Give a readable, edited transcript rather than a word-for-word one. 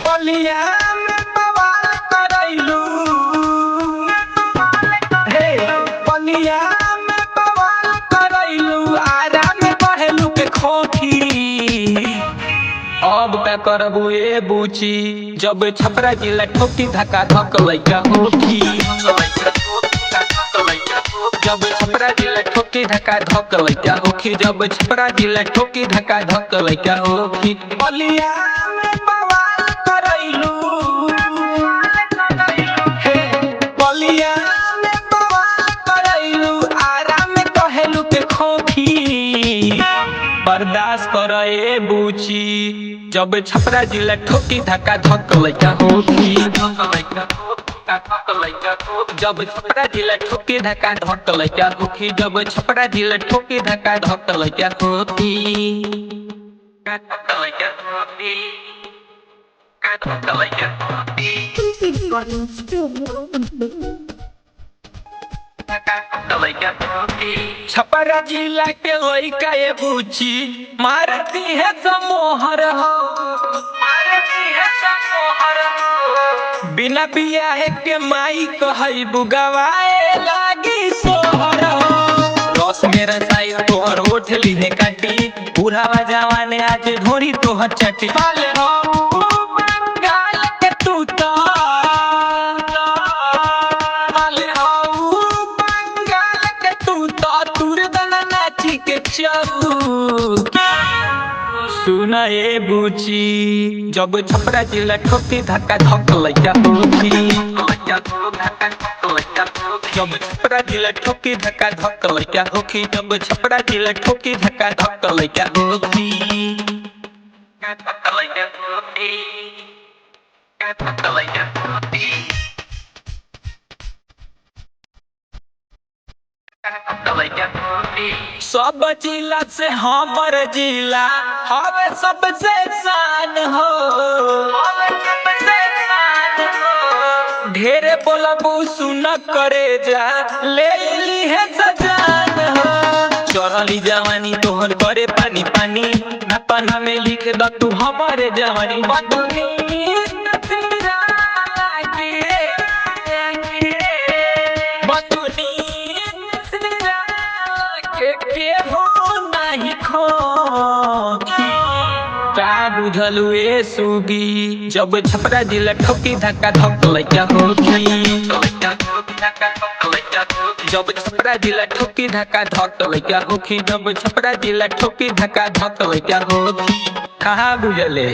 बलिया में बवाल करैलू हे बलिया में बवाल करैलू आरा में बहेलू के खोखी अब का करबू ए बूची जब छपरा जिला ठोकी धक्का धक लइका होखी जब छपरा जिला ठोकी धक्का धक लइका होखी जब छपरा जिला ठोकी धक्का धक लइका होखी बलिया में बवाल करैलू हे बलिया में बवाल करैलू आरा में कहेलू के खोखी बर्दाश्त कर ए बूची जब छपरा जिला ठोकी धक्का धक लइका होखी जब छपरा जिला ठोकी धक्का धक लइका होखी जब छपरा जिला ठोकी धक्का धक लइका होखी छपरा जिला के लइका ये बूची मारती है समोहर हो बिना बियाह के माई कहई बुगवाए लागी सोहर हो रस मेरा साई तोहर होठ लीने काटी बुढ़ावा जवाने आज ढोरी तोहर चटी पाले हो बंगाल के तू तो पाले हो बंगाल के तू तो तुर दना नाची के चौक सुना ए बूची जब छपरा जिला ठोकी धक्का धक लइका होखी जब छपरा जिला ठोकी धक्का धक लइका होखी जब छपरा जिला ठोकी धक्का धक लइका होखी सब जिला से हमर जिला हवे सबसे शान हो ढेरे बोलबू सुन करे जा ले ली है सजान हो चढ़ली जवानी तोहर करे पानी पानी अपना में लिख द तू हमारे जवानी बुझलू ए सुगी जब छपरा जिला ठोकी धक्का धक लइका होखी जब छपरा जिला ठोकी धक्का धक लइका होखी जब छपरा जिला ठोकी धक्का धक लइका होखी कहाँ बुझले।